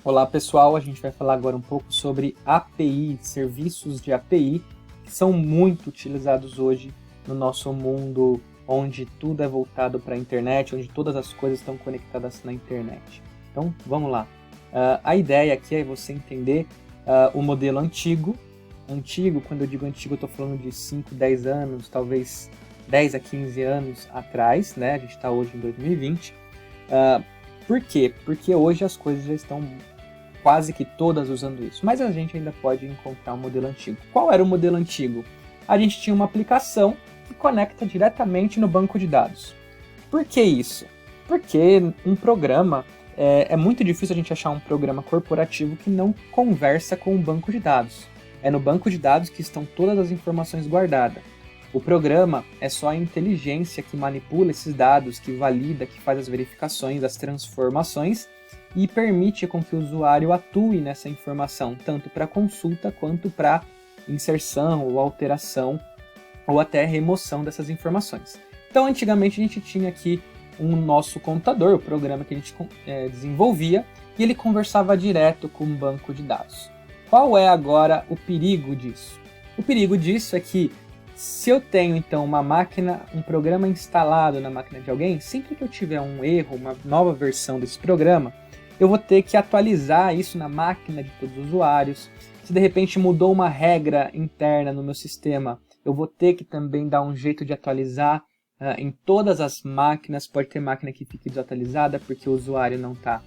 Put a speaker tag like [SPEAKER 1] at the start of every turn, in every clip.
[SPEAKER 1] Olá pessoal, a gente vai falar agora um pouco sobre API, serviços de API, que são muito utilizados hoje no nosso mundo, onde tudo é voltado para a internet, onde todas as coisas estão conectadas na internet. Então, vamos lá. A ideia aqui é você entender o modelo antigo. Antigo, quando eu digo antigo, eu estou falando de 5, 10 anos, talvez 10 a 15 anos atrás, né? A gente está hoje em 2020. Por quê? Porque hoje as coisas já estão quase que todas usando isso, mas a gente ainda pode encontrar um modelo antigo. Qual era o modelo antigo? A gente tinha uma aplicação que conecta diretamente no banco de dados. Por que isso? Porque um programa, é muito difícil a gente achar um programa corporativo que não conversa com um banco de dados. É no banco de dados que estão todas as informações guardadas. O programa é só a inteligência que manipula esses dados, que valida, que faz as verificações, as transformações e permite com que o usuário atue nessa informação, tanto para consulta quanto para inserção ou alteração ou até remoção dessas informações. Então, antigamente a gente tinha aqui um nosso computador, o programa que a gente desenvolvia, e ele conversava direto com o banco de dados. Qual é agora o perigo disso? O perigo disso é que se eu tenho então uma máquina, um programa instalado na máquina de alguém, sempre que eu tiver um erro, uma nova versão desse programa, eu vou ter que atualizar isso na máquina de todos os usuários. Se de repente mudou uma regra interna no meu sistema, eu vou ter que também dar um jeito de atualizar em todas as máquinas. Pode ter máquina que fique desatualizada porque o usuário não está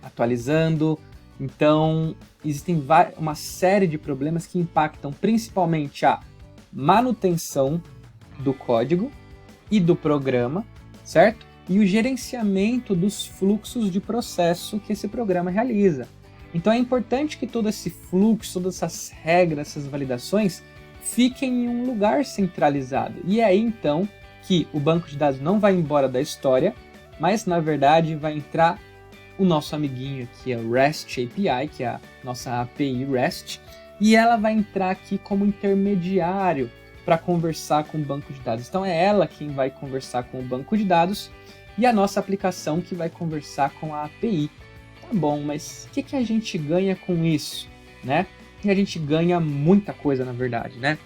[SPEAKER 1] atualizando. Então, existem uma série de problemas que impactam principalmente a manutenção do código e do programa, certo? E o gerenciamento dos fluxos de processo que esse programa realiza. Então é importante que todo esse fluxo, todas essas regras, essas validações fiquem em um lugar centralizado. E é aí então que o banco de dados não vai embora da história, mas na verdade vai entrar o nosso amiguinho aqui, é o REST API, que é a nossa API REST, e ela vai entrar aqui como intermediário para conversar com o banco de dados. Então é ela quem vai conversar com o banco de dados e a nossa aplicação que vai conversar com a API. Tá bom, mas o que a gente ganha com isso, né? E a gente ganha muita coisa, na verdade, né?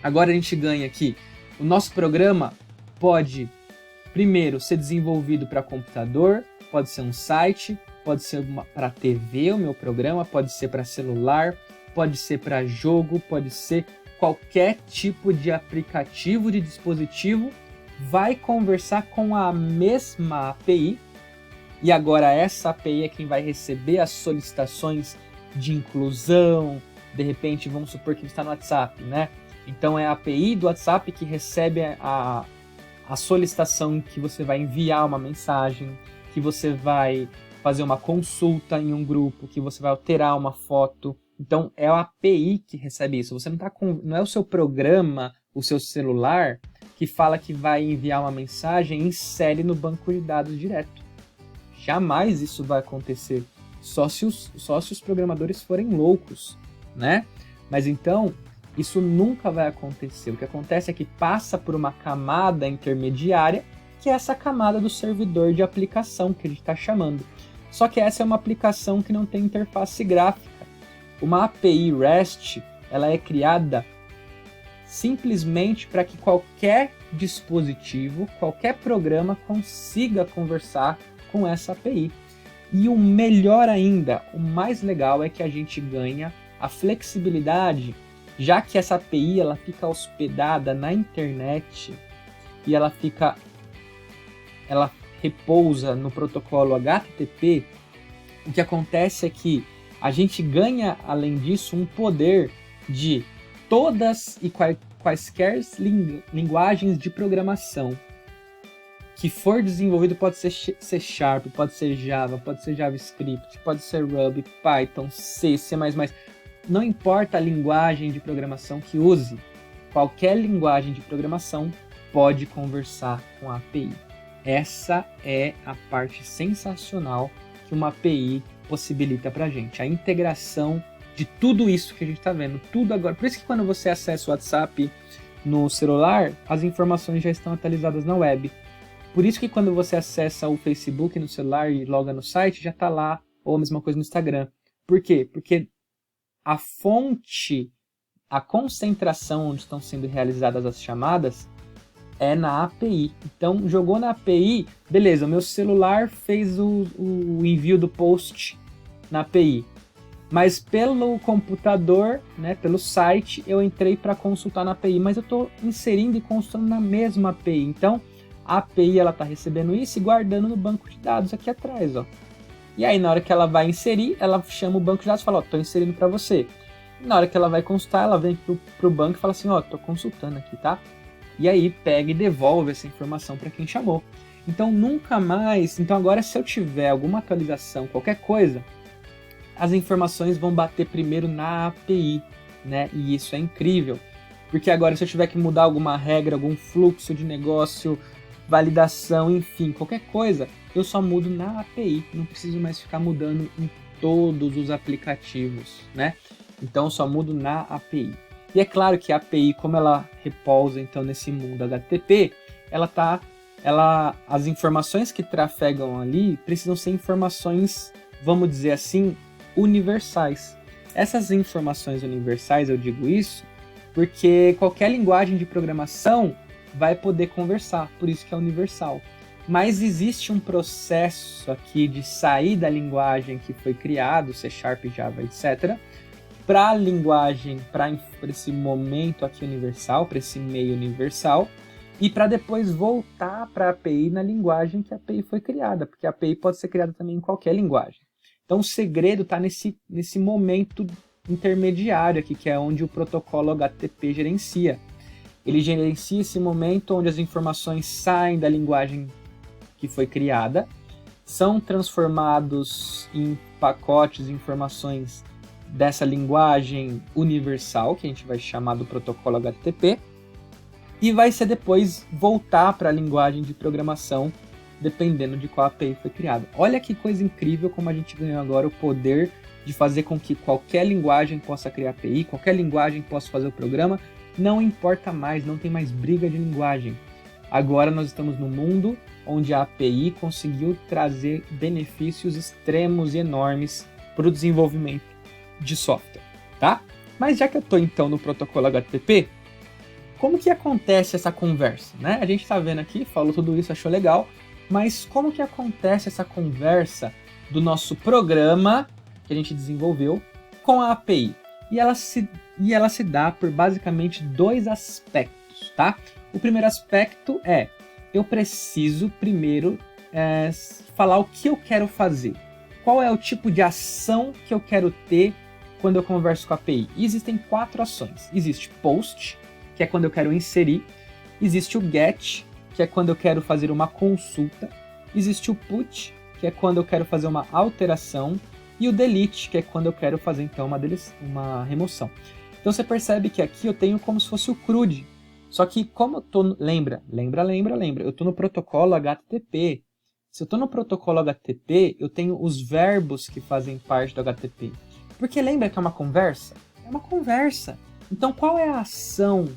[SPEAKER 1] Agora a gente ganha aqui, o nosso programa pode, primeiro, ser desenvolvido para computador, pode ser um site, pode ser para TV o meu programa, pode ser para celular, pode ser para jogo, pode ser qualquer tipo de aplicativo de dispositivo, vai conversar com a mesma API, e agora essa API é quem vai receber as solicitações de inclusão. De repente, vamos supor que está no WhatsApp, né? Então é a API do WhatsApp que recebe a solicitação que você vai enviar uma mensagem, que você vai fazer uma consulta em um grupo, que você vai alterar uma foto. Então é a API que recebe isso. Você não é o seu programa, o seu celular, que fala que vai enviar uma mensagem e insere no banco de dados direto. Jamais isso vai acontecer, só se os programadores forem loucos, né? Mas então, isso nunca vai acontecer. O que acontece é que passa por uma camada intermediária, que é essa camada do servidor de aplicação que a gente está chamando. Só que essa é uma aplicação que não tem interface gráfica. Uma API REST, ela é criada simplesmente para que qualquer dispositivo, qualquer programa consiga conversar com essa API. E o melhor ainda, o mais legal é que a gente ganha a flexibilidade, já que essa API ela fica hospedada na internet e ela repousa no protocolo HTTP. O que acontece é que a gente ganha, além disso, um poder de todas e quaisquer linguagens de programação que for desenvolvido. Pode ser C#, pode ser Java, pode ser JavaScript, pode ser Ruby, Python, C++. Não importa a linguagem de programação que use, qualquer linguagem de programação pode conversar com a API. Essa é a parte sensacional que uma API possibilita para a gente. A integração de tudo isso que a gente está vendo, tudo agora. Por isso que quando você acessa o WhatsApp no celular, as informações já estão atualizadas na web. Por isso que quando você acessa o Facebook no celular e loga no site, já está lá ou a mesma coisa no Instagram. Por quê? Porque a fonte, a concentração onde estão sendo realizadas as chamadas é na API. Então, jogou na API, beleza, o meu celular fez o envio do post na API. Mas pelo computador, né, pelo site, eu entrei para consultar na API, mas eu estou inserindo e consultando na mesma API. Então, a API está recebendo isso e guardando no banco de dados aqui atrás. Ó. E aí, na hora que ela vai inserir, ela chama o banco de dados e fala, estou inserindo para você. E na hora que ela vai consultar, ela vem para o banco e fala assim, estou consultando aqui, tá? E aí, pega e devolve essa informação para quem chamou. Então, nunca mais... Então, agora, se eu tiver alguma atualização, qualquer coisa, as informações vão bater primeiro na API, né? E isso é incrível, porque agora se eu tiver que mudar alguma regra, algum fluxo de negócio, validação, enfim, qualquer coisa, eu só mudo na API, não preciso mais ficar mudando em todos os aplicativos, né? Então eu só mudo na API. E é claro que a API, como ela repousa então nesse mundo HTTP, as informações que trafegam ali precisam ser informações, vamos dizer assim, universais. Essas informações universais, eu digo isso porque qualquer linguagem de programação vai poder conversar, por isso que é universal. Mas existe um processo aqui de sair da linguagem que foi criado, C#, Java, etc., para a linguagem, para esse momento aqui universal, para esse meio universal, e para depois voltar para a API na linguagem que a API foi criada, porque a API pode ser criada também em qualquer linguagem. Então o segredo está nesse momento intermediário aqui, que é onde o protocolo HTTP gerencia. Ele gerencia esse momento onde as informações saem da linguagem que foi criada, são transformados em pacotes de informações dessa linguagem universal, que a gente vai chamar do protocolo HTTP, e vai ser depois voltar para a linguagem de programação, dependendo de qual API foi criada. Olha que coisa incrível como a gente ganhou agora o poder de fazer com que qualquer linguagem possa criar API, qualquer linguagem possa fazer o programa, não importa mais, não tem mais briga de linguagem. Agora nós estamos no mundo onde a API conseguiu trazer benefícios extremos e enormes para o desenvolvimento de software, tá? Mas já que eu estou então no protocolo HTTP, como que acontece essa conversa, né? A gente está vendo aqui, falou tudo isso, achou legal, mas como que acontece essa conversa do nosso programa que a gente desenvolveu com a API? E ela se dá por basicamente dois aspectos, tá? O primeiro aspecto é, eu preciso primeiro falar o que eu quero fazer. Qual é o tipo de ação que eu quero ter quando eu converso com a API? E existem 4 ações. Existe POST, que é quando eu quero inserir. Existe o GET, que é quando eu quero fazer uma consulta. Existe o PUT, que é quando eu quero fazer uma alteração. E o DELETE, que é quando eu quero fazer então uma remoção. Então você percebe que aqui eu tenho como se fosse o CRUD. Só que como eu tô... Lembra, eu tô no protocolo HTTP. Se eu tô no protocolo HTTP, eu tenho os verbos que fazem parte do HTTP. Porque lembra que é uma conversa? É uma conversa. Então qual é a ação,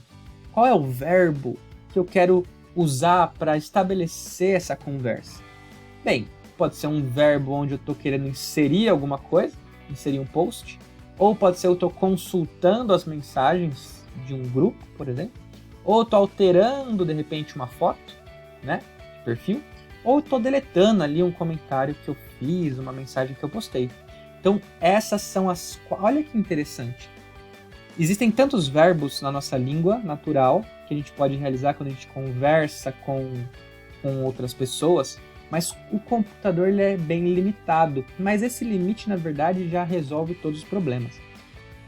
[SPEAKER 1] qual é o verbo que eu quero usar para estabelecer essa conversa? Bem, pode ser um verbo onde eu estou querendo inserir alguma coisa, inserir um post, ou pode ser eu estou consultando as mensagens de um grupo, por exemplo, ou estou alterando de repente uma foto, né, de perfil, ou estou deletando ali um comentário que eu fiz, uma mensagem que eu postei. Então essas são as... Olha que interessante. Existem tantos verbos na nossa língua natural que a gente pode realizar quando a gente conversa com outras pessoas, mas o computador ele é bem limitado. Mas esse limite, na verdade, já resolve todos os problemas.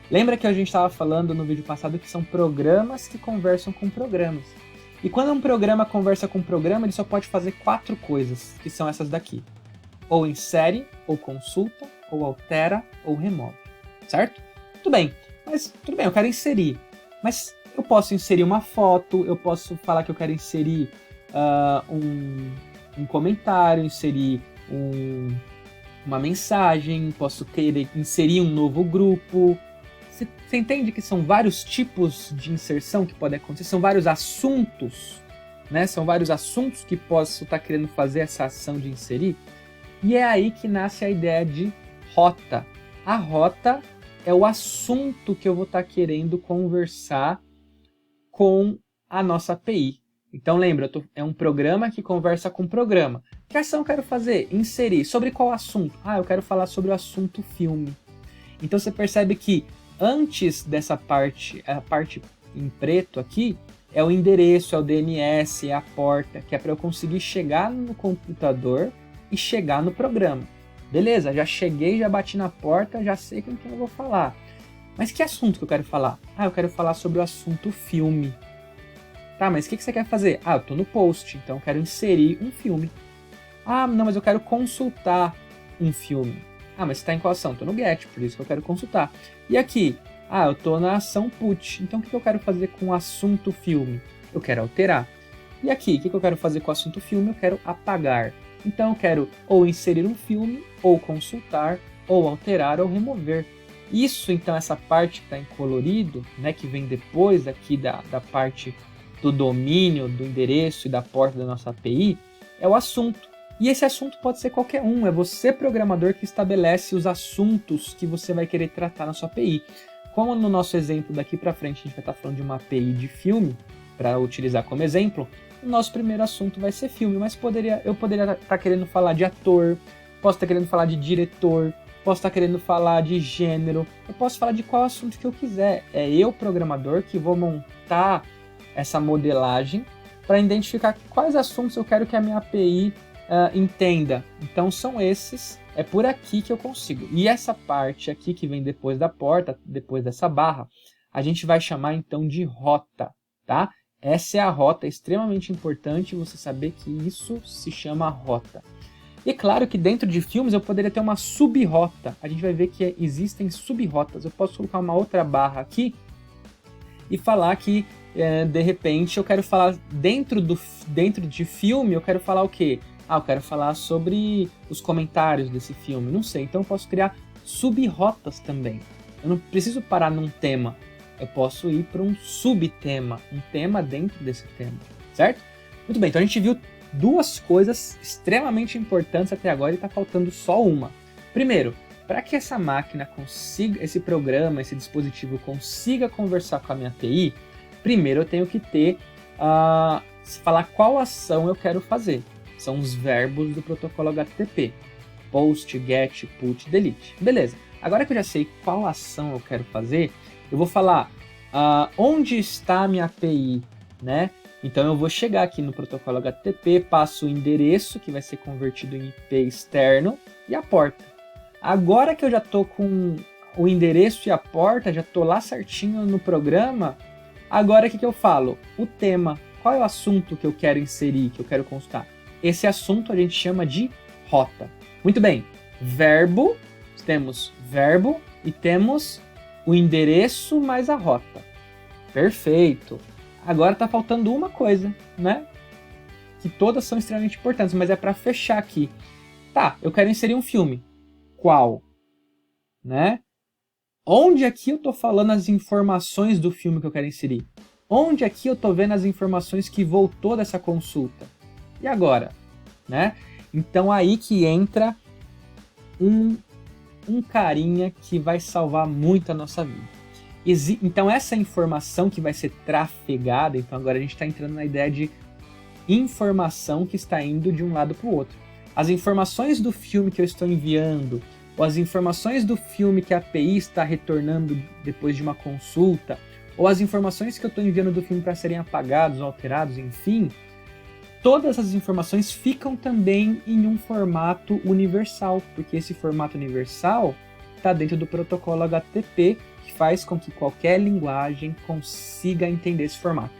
[SPEAKER 1] Lembra que a gente estava falando no vídeo passado que são programas que conversam com programas. E quando um programa conversa com um programa, ele só pode fazer 4 coisas, que são essas daqui. Ou insere, ou consulta, ou altera, ou remove. Certo? Tudo bem, eu quero inserir. Mas eu posso inserir uma foto, eu posso falar que eu quero inserir um comentário, inserir uma mensagem, posso querer inserir um novo grupo. Você entende que são vários tipos de inserção que podem acontecer? São vários assuntos, né? São vários assuntos que posso estar querendo fazer essa ação de inserir. E é aí que nasce a ideia de rota. A rota é o assunto que eu vou estar querendo conversar com a nossa API. Então lembra, é um programa que conversa com programa. Que ação eu quero fazer? Inserir. Sobre qual assunto? Eu quero falar sobre o assunto filme. Então você percebe que antes dessa parte, a parte em preto aqui, é o endereço, é o DNS, é a porta, que é para eu conseguir chegar no computador e chegar no programa. Beleza, já cheguei, já bati na porta, já sei com quem eu vou falar. Mas que assunto que eu quero falar? Eu quero falar sobre o assunto filme. Tá, mas o que você quer fazer? Eu tô no post, então eu quero inserir um filme. Não, mas eu quero consultar um filme. Mas você tá em qual ação? Tô no get, por isso que eu quero consultar. E aqui? Eu tô na ação put. Então o que eu quero fazer com o assunto filme? Eu quero alterar. E aqui, o que eu quero fazer com o assunto filme? Eu quero apagar. Então eu quero ou inserir um filme, ou consultar, ou alterar, ou remover. Isso, então, essa parte que está em colorido, né, que vem depois aqui da parte do domínio, do endereço e da porta da nossa API, é o assunto. E esse assunto pode ser qualquer um, é você, programador, que estabelece os assuntos que você vai querer tratar na sua API. Como no nosso exemplo daqui para frente a gente vai estar falando de uma API de filme, para utilizar como exemplo, o nosso primeiro assunto vai ser filme, mas eu poderia estar querendo falar de ator, posso estar querendo falar de diretor, posso estar querendo falar de gênero, eu posso falar de qual assunto que eu quiser. É eu, programador, que vou montar essa modelagem para identificar quais assuntos eu quero que a minha API entenda. Então são esses, é por aqui que eu consigo. E essa parte aqui que vem depois da porta, depois dessa barra, a gente vai chamar então de rota, tá? Essa é a rota, é extremamente importante você saber que isso se chama rota. E é claro que dentro de filmes eu poderia ter uma subrota. A gente vai ver que existem subrrotas. Eu posso colocar uma outra barra aqui e falar que, de repente, eu quero falar dentro de filme, eu quero falar o quê? Eu quero falar sobre os comentários desse filme. Não sei, então eu posso criar subrrotas também. Eu não preciso parar num tema. Eu posso ir para um subtema, um tema dentro desse tema, certo? Muito bem, então a gente viu duas coisas extremamente importantes até agora e está faltando só uma. Primeiro, para que essa máquina consiga, esse programa, esse dispositivo consiga conversar com a minha API, primeiro eu tenho que ter, falar qual ação eu quero fazer. São os verbos do protocolo HTTP. Post, get, put, delete. Beleza, agora que eu já sei qual ação eu quero fazer, eu vou falar onde está a minha API, né? Então eu vou chegar aqui no protocolo HTTP, passo o endereço, que vai ser convertido em IP externo, e a porta. Agora que eu já estou com o endereço e a porta, já estou lá certinho no programa, agora o que eu falo? O tema. Qual é o assunto que eu quero inserir, que eu quero consultar? Esse assunto a gente chama de rota. Muito bem, verbo, temos verbo e temos o endereço mais a rota. Perfeito. Agora está faltando uma coisa, né? Que todas são extremamente importantes, mas é para fechar aqui. Tá, eu quero inserir um filme. Qual? Né? Onde aqui eu estou falando as informações do filme que eu quero inserir? Onde aqui eu estou vendo as informações que voltou dessa consulta? E agora? Né? Então aí que entra um carinha que vai salvar muito a nossa vida. Então essa informação que vai ser trafegada, então agora a gente está entrando na ideia de informação que está indo de um lado para o outro. As informações do filme que eu estou enviando, ou as informações do filme que a API está retornando depois de uma consulta, ou as informações que eu estou enviando do filme para serem apagados, alterados, enfim, todas as informações ficam também em um formato universal, porque esse formato universal está dentro do protocolo HTTP, que faz com que qualquer linguagem consiga entender esse formato.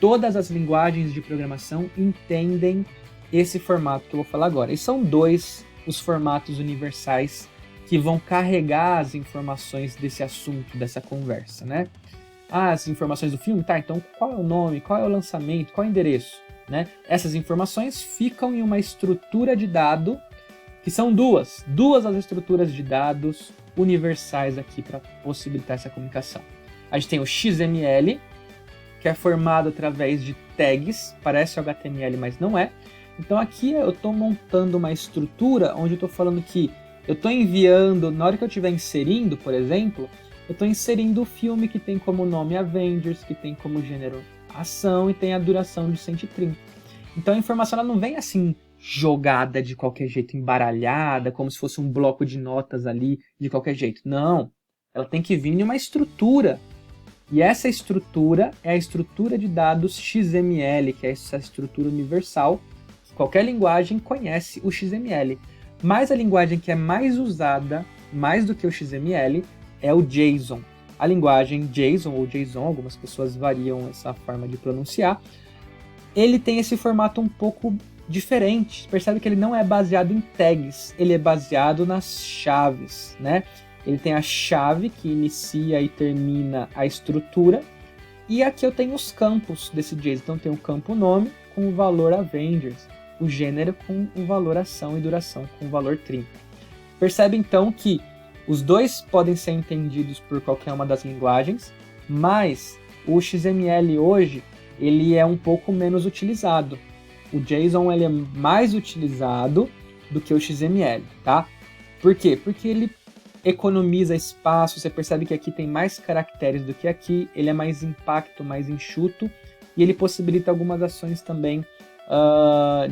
[SPEAKER 1] Todas as linguagens de programação entendem esse formato que eu vou falar agora. E são dois os formatos universais que vão carregar as informações desse assunto, dessa conversa, né? As informações do filme, tá, então qual é o nome, qual é o lançamento, qual é o endereço, né? Essas informações ficam em uma estrutura de dado, que são duas as estruturas de dados universais aqui para possibilitar essa comunicação. A gente tem o XML, que é formado através de tags, parece o HTML, mas não é. Então aqui eu estou montando uma estrutura onde eu estou falando que Eu estou enviando, na hora que eu estiver inserindo, por exemplo, eu estou inserindo o filme que tem como nome Avengers, que tem como gênero ação e tem a duração de 130. Então a informação ela não vem assim jogada de qualquer jeito, embaralhada, como se fosse um bloco de notas ali de qualquer jeito. Não, ela tem que vir em uma estrutura. E essa estrutura é a estrutura de dados XML, que é essa estrutura universal. Qualquer linguagem conhece o XML. Mas a linguagem que é mais usada, mais do que o XML, é o JSON. A linguagem JSON ou JSON, algumas pessoas variam essa forma de pronunciar, ele tem esse formato um pouco diferente. Percebe que ele não é baseado em tags, ele é baseado nas chaves, né? Ele tem a chave que inicia e termina a estrutura, e aqui eu tenho os campos desse JSON. Então tem o campo nome com o valor Avengers, o gênero com o valor ação e duração com o valor 30. Percebe então que os dois podem ser entendidos por qualquer uma das linguagens, mas o XML hoje ele é um pouco menos utilizado. O JSON ele é mais utilizado do que o XML, tá? Por quê? Porque ele economiza espaço, você percebe que aqui tem mais caracteres do que aqui, ele é mais impacto, mais enxuto, e ele possibilita algumas ações também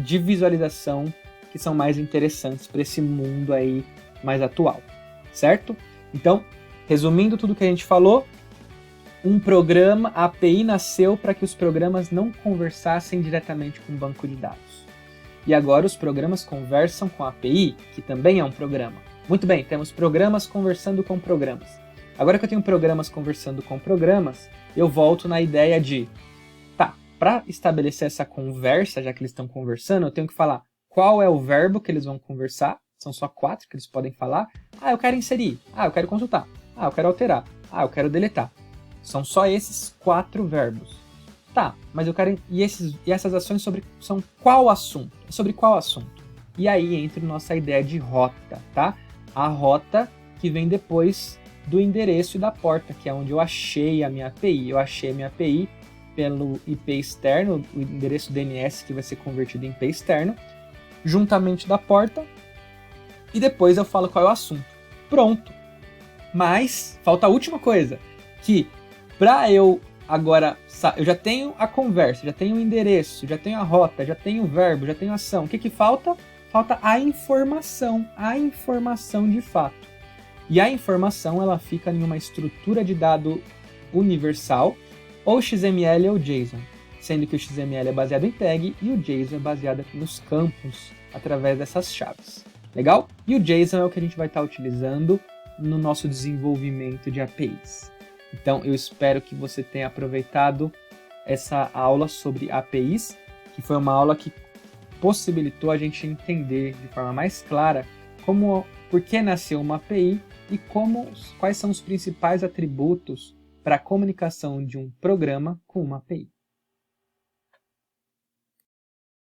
[SPEAKER 1] de visualização que são mais interessantes para esse mundo aí mais atual, certo? Então, resumindo tudo que a gente falou, um programa, a API nasceu para que os programas não conversassem diretamente com o banco de dados. E agora os programas conversam com a API, que também é um programa. Muito bem, temos programas conversando com programas. Agora que eu tenho programas conversando com programas, eu volto na ideia de, para estabelecer essa conversa, já que eles estão conversando, eu tenho que falar qual é o verbo que eles vão conversar. São só 4 que eles podem falar. Eu quero inserir. Eu quero consultar. Eu quero alterar. Eu quero deletar. São só esses 4 verbos. Mas eu quero... E essas ações são qual assunto? Sobre qual assunto? E aí entra a nossa ideia de rota, tá? A rota que vem depois do endereço e da porta, que é onde eu achei a minha API. Eu achei a minha API pelo IP externo, o endereço DNS que vai ser convertido em IP externo, juntamente da porta, e depois eu falo qual é o assunto. Pronto. Mas falta a última coisa, que para eu agora, eu já tenho a conversa, já tenho o endereço, já tenho a rota, já tenho o verbo, já tenho a ação. O que falta? Falta a informação de fato. E a informação ela fica em uma estrutura de dado universal, ou XML ou JSON, sendo que o XML é baseado em tag e o JSON é baseado aqui nos campos, através dessas chaves. Legal? E o JSON é o que a gente vai estar utilizando no nosso desenvolvimento de APIs. Então, eu espero que você tenha aproveitado essa aula sobre APIs, que foi uma aula que possibilitou a gente entender de forma mais clara por que nasceu uma API e quais são os principais atributos para a comunicação de um programa com uma API.